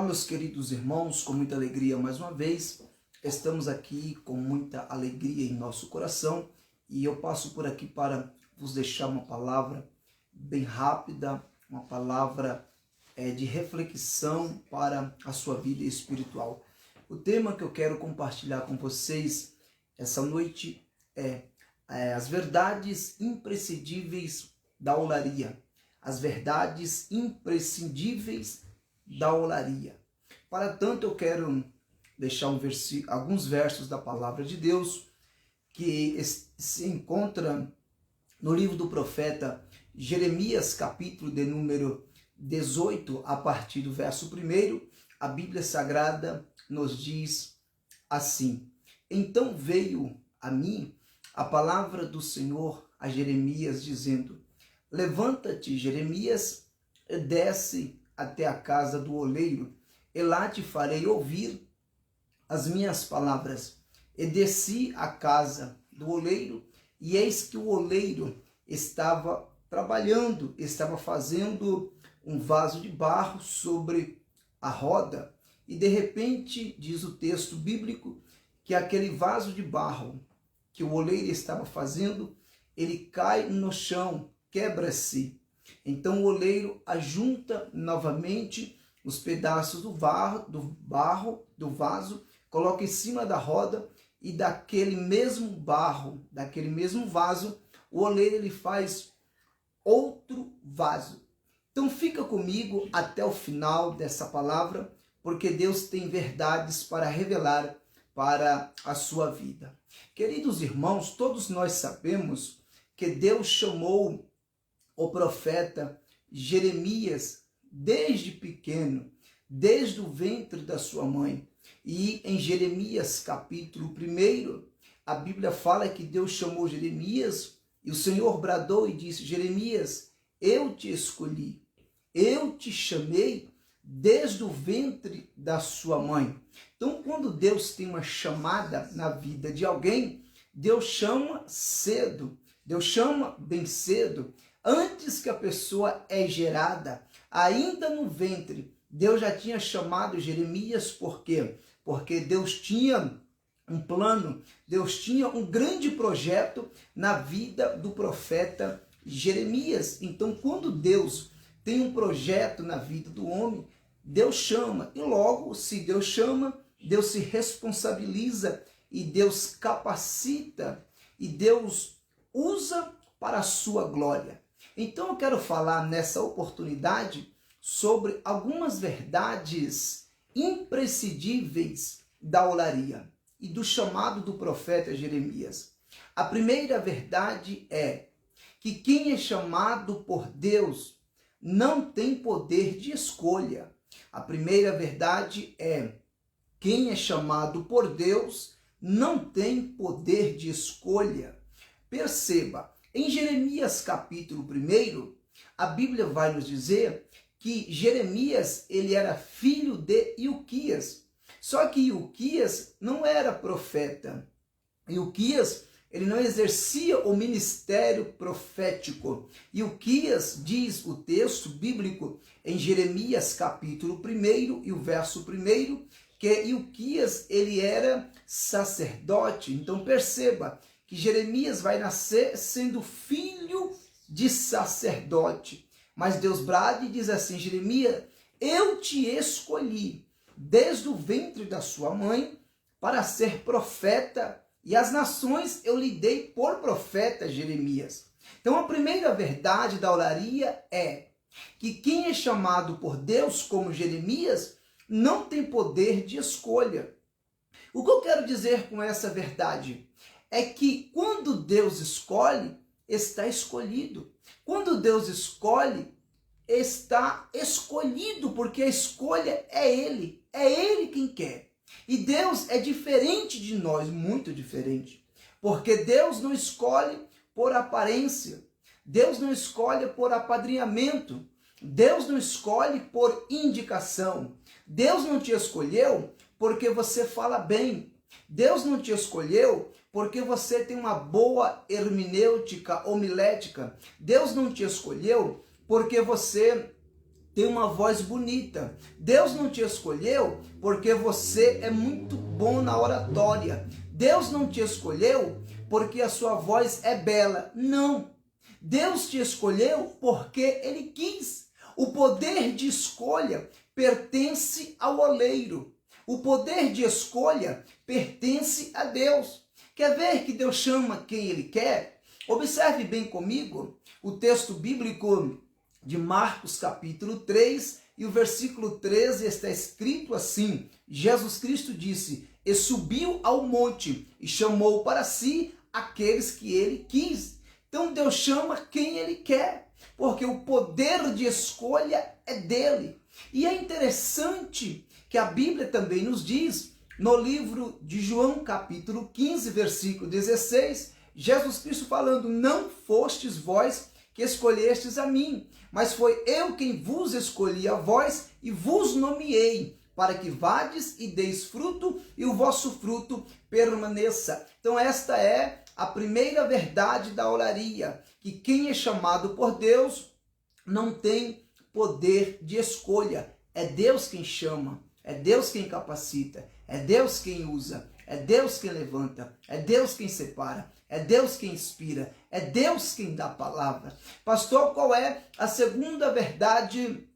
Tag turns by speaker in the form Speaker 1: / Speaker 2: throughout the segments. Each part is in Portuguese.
Speaker 1: Meus queridos irmãos, com muita alegria mais uma vez, estamos aqui com muita alegria em nosso coração e eu passo por aqui para vos deixar uma palavra bem rápida, uma palavra de reflexão para a sua vida espiritual. O tema que eu quero compartilhar com vocês essa noite é as verdades imprescindíveis da olaria. As verdades imprescindíveis da olaria. Para tanto, eu quero deixar alguns versos da palavra de Deus que se encontra no livro do profeta Jeremias, capítulo de número 18, a partir do verso 1. A Bíblia Sagrada nos diz assim: Então veio a mim a palavra do Senhor a Jeremias, dizendo: Levanta-te, Jeremias, e desce até a casa do oleiro, e lá te farei ouvir as minhas palavras. E desci à casa do oleiro, e eis que o oleiro estava trabalhando, estava fazendo um vaso de barro sobre a roda, e de repente, diz o texto bíblico, que aquele vaso de barro que o oleiro estava fazendo, ele cai no chão, quebra-se. Então o oleiro ajunta novamente os pedaços do vaso, coloca em cima da roda, e daquele mesmo barro, daquele mesmo vaso, o oleiro ele faz outro vaso. Então fica comigo até o final dessa palavra, porque Deus tem verdades para revelar para a sua vida. Queridos irmãos, todos nós sabemos que Deus chamou o profeta Jeremias desde pequeno, desde o ventre da sua mãe. E em Jeremias capítulo 1, a Bíblia fala que Deus chamou Jeremias e o Senhor bradou e disse: Jeremias, eu te escolhi, eu te chamei desde o ventre da sua mãe. Então, quando Deus tem uma chamada na vida de alguém, Deus chama cedo, Deus chama bem cedo. Antes que a pessoa é gerada, ainda no ventre, Deus já tinha chamado Jeremias. Por quê? Porque Deus tinha um plano, Deus tinha um grande projeto na vida do profeta Jeremias. Então, quando Deus tem um projeto na vida do homem, Deus chama. E logo, se Deus chama, Deus se responsabiliza e Deus capacita e Deus usa para a sua glória. Então eu quero falar nessa oportunidade sobre algumas verdades imprescindíveis da olaria e do chamado do profeta Jeremias. A primeira verdade é que quem é chamado por Deus não tem poder de escolha. A primeira verdade é: quem é chamado por Deus não tem poder de escolha. Perceba, em Jeremias capítulo 1, a Bíblia vai nos dizer que Jeremias ele era filho de Ilquias. Só que Ilquias não era profeta. Ilquias ele não exercia o ministério profético. Ilquias, diz o texto bíblico em Jeremias capítulo 1 e o verso 1, que Ilquias ele era sacerdote. Então perceba que Jeremias vai nascer sendo filho de sacerdote. Mas Deus brada e diz assim: Jeremias, eu te escolhi desde o ventre da sua mãe para ser profeta, e as nações eu lhe dei por profeta, Jeremias. Então a primeira verdade da olaria é que quem é chamado por Deus como Jeremias não tem poder de escolha. O que eu quero dizer com essa verdade é que quando Deus escolhe, está escolhido. Quando Deus escolhe, está escolhido, porque a escolha é Ele quem quer. E Deus é diferente de nós, muito diferente, porque Deus não escolhe por aparência, Deus não escolhe por apadrinhamento, Deus não escolhe por indicação, Deus não te escolheu porque você fala bem, Deus não te escolheu porque você tem uma boa hermenêutica, homilética, Deus não te escolheu porque você tem uma voz bonita. Deus não te escolheu porque você é muito bom na oratória. Deus não te escolheu porque a sua voz é bela. Não. Deus te escolheu porque Ele quis. O poder de escolha pertence ao oleiro. O poder de escolha pertence a Deus. Quer ver que Deus chama quem Ele quer? Observe bem comigo o texto bíblico de Marcos capítulo 3 e o versículo 13 está escrito assim: Jesus Cristo disse: e subiu ao monte e chamou para si aqueles que Ele quis. Então Deus chama quem Ele quer, porque o poder de escolha é dele. E é interessante que a Bíblia também nos diz, no livro de João capítulo 15, versículo 16, Jesus Cristo falando: não fostes vós que escolhestes a mim, mas foi eu quem vos escolhi a vós e vos nomeei, para que vades e deis fruto e o vosso fruto permaneça. Então esta é a primeira verdade da olaria, que quem é chamado por Deus não tem poder de escolha. É Deus quem chama, é Deus quem capacita, é Deus quem usa, é Deus quem levanta, é Deus quem separa, é Deus quem inspira, é Deus quem dá a palavra. Pastor, qual é a segunda verdade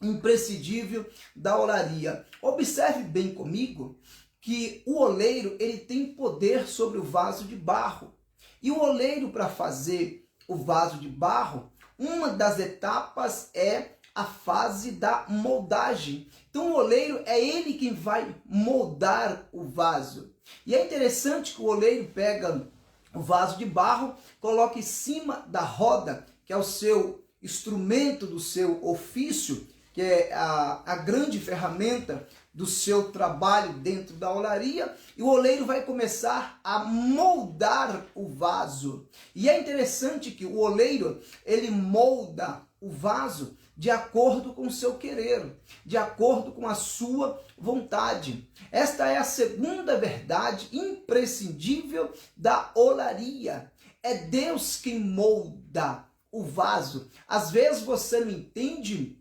Speaker 1: imprescindível da olaria? Observe bem comigo que o oleiro ele tem poder sobre o vaso de barro. E o oleiro, para fazer o vaso de barro, uma das etapas é a fase da moldagem. Então o oleiro é ele quem vai moldar o vaso. E é interessante que o oleiro pega o vaso de barro, coloca em cima da roda, que é o seu instrumento do seu ofício, que é a grande ferramenta do seu trabalho dentro da olaria, e o oleiro vai começar a moldar o vaso. E é interessante que o oleiro, ele molda o vaso de acordo com o seu querer, de acordo com a sua vontade. Esta é a segunda verdade imprescindível da olaria. É Deus quem molda o vaso. Às vezes você não entende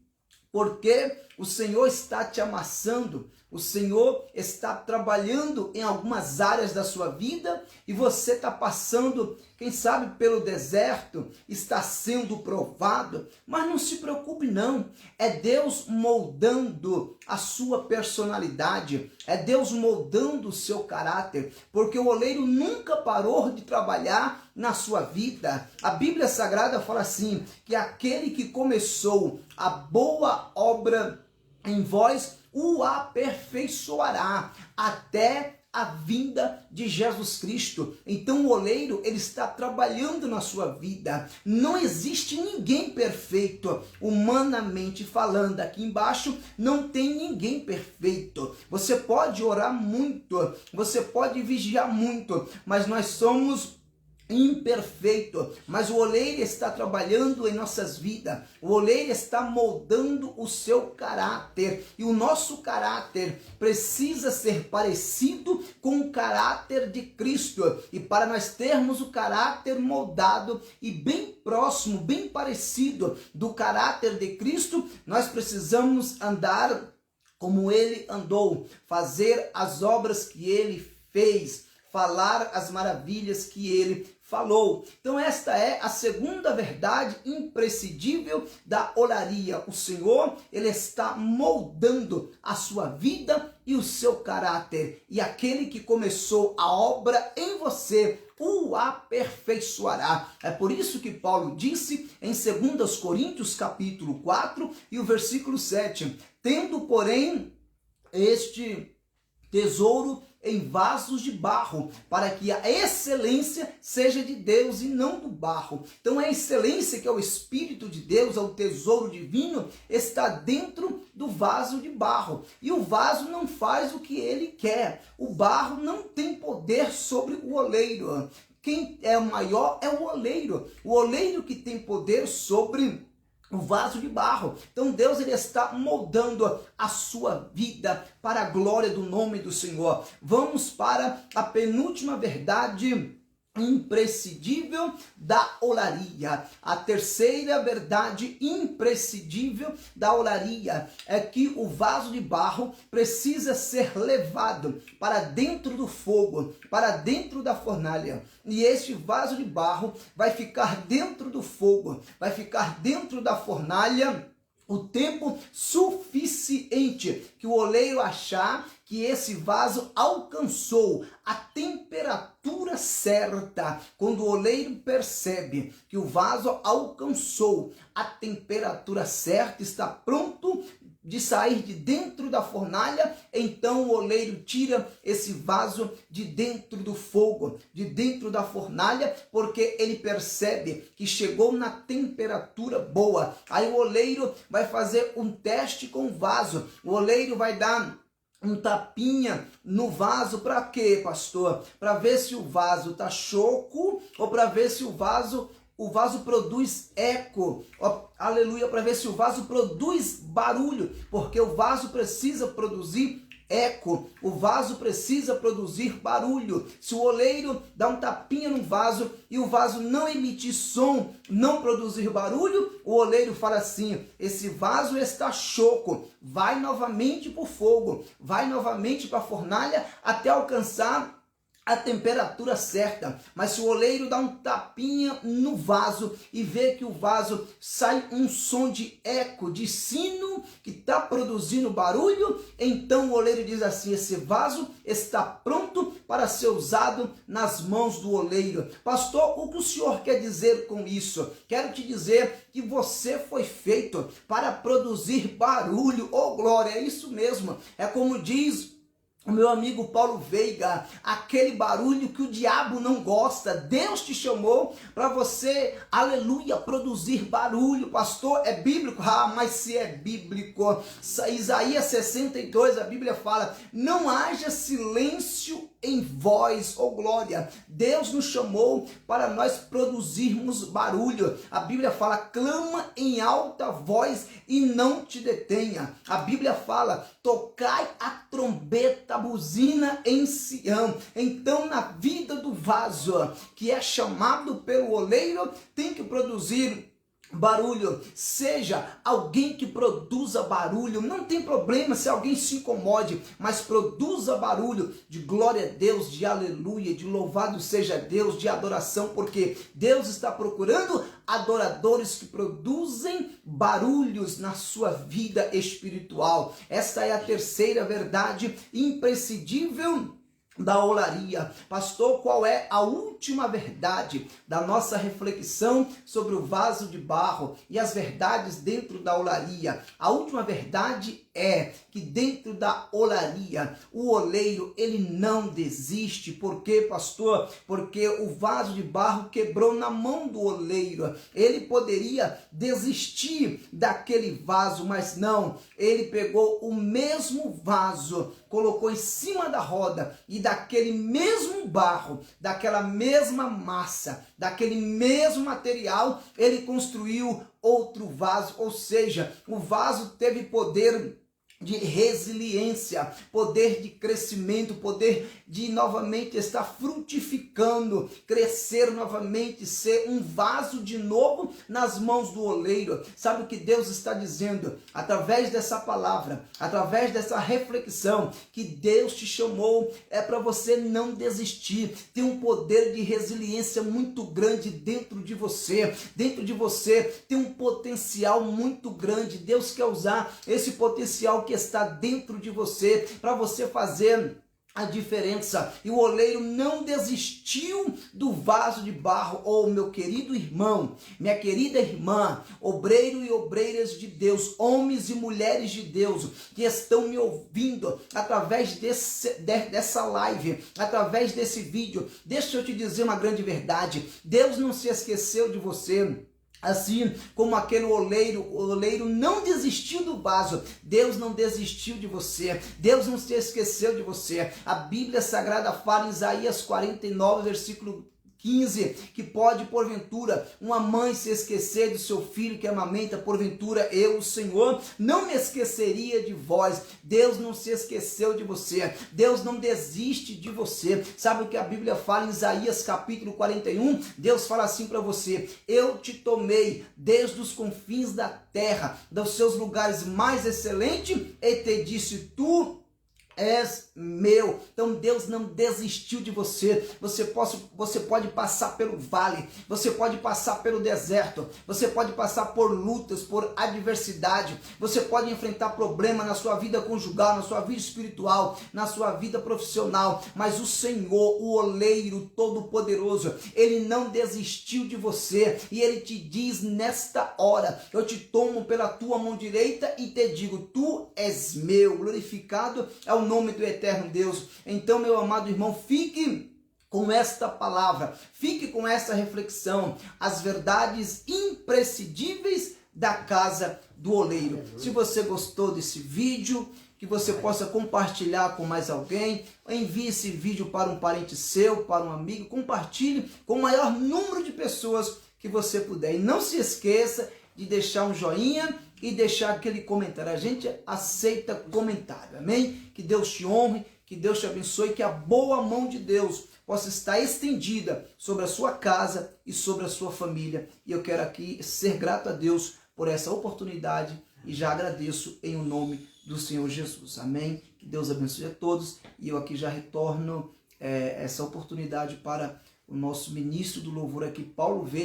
Speaker 1: porque o Senhor está te amassando, o Senhor está trabalhando em algumas áreas da sua vida e você está passando, quem sabe, pelo deserto, está sendo provado, mas não se preocupe não, é Deus moldando a sua personalidade, é Deus moldando o seu caráter, porque o oleiro nunca parou de trabalhar na sua vida. A Bíblia Sagrada fala assim, que aquele que começou a boa obra em vós o aperfeiçoará até a vinda de Jesus Cristo. Então o oleiro, ele está trabalhando na sua vida. Não existe ninguém perfeito, humanamente falando. Aqui embaixo não tem ninguém perfeito. Você pode orar muito, você pode vigiar muito, mas nós somos imperfeito, mas o oleiro está trabalhando em nossas vidas, o oleiro está moldando o seu caráter, e o nosso caráter precisa ser parecido com o caráter de Cristo, e para nós termos o caráter moldado e bem próximo, bem parecido do caráter de Cristo, nós precisamos andar como Ele andou, fazer as obras que Ele fez, falar as maravilhas que Ele falou. Então esta é a segunda verdade imprescindível da olaria. O Senhor, Ele está moldando a sua vida e o seu caráter. E aquele que começou a obra em você o aperfeiçoará. É por isso que Paulo disse em 2 Coríntios capítulo 4 e o versículo 7, tendo porém este tesouro em vasos de barro, para que a excelência seja de Deus e não do barro. Então a excelência, que é o Espírito de Deus, é o tesouro divino, está dentro do vaso de barro. E o vaso não faz o que ele quer. O barro não tem poder sobre o oleiro. Quem é o maior é o oleiro. O oleiro que tem poder sobre o vaso de barro. Então Deus, ele está moldando a sua vida para a glória do nome do Senhor. Vamos para a penúltima verdade imprescindível da olaria. A terceira verdade imprescindível da olaria é que o vaso de barro precisa ser levado para dentro do fogo, para dentro da fornalha. E este vaso de barro vai ficar dentro do fogo, vai ficar dentro da fornalha o tempo suficiente que o oleiro achar que esse vaso alcançou a temperatura certa. Quando o oleiro percebe que o vaso alcançou a temperatura certa, está pronto de sair de dentro da fornalha, então o oleiro tira esse vaso de dentro do fogo, de dentro da fornalha, porque ele percebe que chegou na temperatura boa. Aí o oleiro vai fazer um teste com o vaso, o oleiro vai dar um tapinha no vaso. Para quê, pastor? Para ver se o vaso está choco ou para ver se o vaso produz eco, aleluia, para ver se o vaso produz barulho, porque o vaso precisa produzir eco, o vaso precisa produzir barulho. Se o oleiro dá um tapinha no vaso e o vaso não emitir som, não produzir barulho, o oleiro fala assim: esse vaso está choco, vai novamente para o fogo, vai novamente para a fornalha até alcançar a temperatura certa. Mas se o oleiro dá um tapinha no vaso e vê que o vaso sai um som de eco, de sino, que está produzindo barulho, então o oleiro diz assim: esse vaso está pronto para ser usado nas mãos do oleiro. Pastor, o que o senhor quer dizer com isso? Quero te dizer que você foi feito para produzir barulho. Oh, glória, é isso mesmo. É como diz o meu amigo Paulo Veiga, aquele barulho que o diabo não gosta. Deus te chamou para você, aleluia, produzir barulho. Pastor, é bíblico? Ah, mas se é bíblico, Isaías 62, a Bíblia fala: não haja silêncio em vós, oh glória. Deus nos chamou para nós produzirmos barulho. A Bíblia fala: clama em alta voz e não te detenha. A Bíblia fala: tocai a trombeta, a buzina em Sião. Então, na vida do vaso que é chamado pelo oleiro, tem que produzir barulho. Seja alguém que produza barulho. Não tem problema se alguém se incomode, mas produza barulho de glória a Deus, de aleluia, de louvado seja Deus, de adoração, porque Deus está procurando adoradores que produzem barulhos na sua vida espiritual. Esta é a terceira verdade imprescindível da olaria. Pastor, qual é a última verdade da nossa reflexão sobre o vaso de barro e as verdades dentro da olaria? A última verdade é que dentro da olaria, o oleiro, ele não desiste. Por quê, pastor? Porque o vaso de barro quebrou na mão do oleiro. Ele poderia desistir daquele vaso, mas não. Ele pegou o mesmo vaso, colocou em cima da roda e daquele mesmo barro, daquela mesma massa, daquele mesmo material, ele construiu outro vaso. Ou seja, o vaso teve poder de resiliência, poder de crescimento, poder de novamente estar frutificando, crescer novamente, ser um vaso de novo nas mãos do oleiro. Sabe o que Deus está dizendo? Através dessa palavra, através dessa reflexão, que Deus te chamou é para você não desistir. Tem um poder de resiliência muito grande dentro de você. Dentro de você tem um potencial muito grande. Deus quer usar esse potencial que está dentro de você para você fazer a diferença. E o oleiro não desistiu do vaso de barro. Oh, meu querido irmão, minha querida irmã, obreiro e obreiras de Deus, homens e mulheres de Deus que estão me ouvindo através dessa live, através desse vídeo, deixa eu te dizer uma grande verdade. Deus não se esqueceu de você. Assim como aquele oleiro, o oleiro não desistiu do vaso, Deus não desistiu de você, Deus não se esqueceu de você. A Bíblia Sagrada fala em Isaías 49, versículo 15, que pode, porventura, uma mãe se esquecer do seu filho que amamenta, porventura eu, o Senhor, não me esqueceria de vós. Deus não se esqueceu de você, Deus não desiste de você. Sabe o que a Bíblia fala em Isaías capítulo 41? Deus fala assim para você: eu te tomei desde os confins da terra, dos seus lugares mais excelentes, e te disse, tu és meu. Então Deus não desistiu de você. Você pode passar pelo vale, você pode passar pelo deserto, você pode passar por lutas, por adversidade, você pode enfrentar problemas na sua vida conjugal, na sua vida espiritual, na sua vida profissional, mas o Senhor, o oleiro todo-poderoso, Ele não desistiu de você, e Ele te diz nesta hora: eu te tomo pela tua mão direita e te digo, tu és meu. Glorificado é o nome do eterno Deus. Então, meu amado irmão, fique com esta palavra, fique com esta reflexão, as verdades imprescindíveis da casa do oleiro. Se você gostou desse vídeo, que você possa compartilhar com mais alguém, envie esse vídeo para um parente seu, para um amigo, compartilhe com o maior número de pessoas que você puder. E não se esqueça de deixar um joinha e deixar aquele comentário. A gente aceita comentário, amém? Que Deus te honre, que Deus te abençoe, que a boa mão de Deus possa estar estendida sobre a sua casa e sobre a sua família. E eu quero aqui ser grato a Deus por essa oportunidade e já agradeço em o nome do Senhor Jesus, amém? Que Deus abençoe a todos, e eu aqui já retorno essa oportunidade para o nosso ministro do louvor aqui, Paulo Veiga.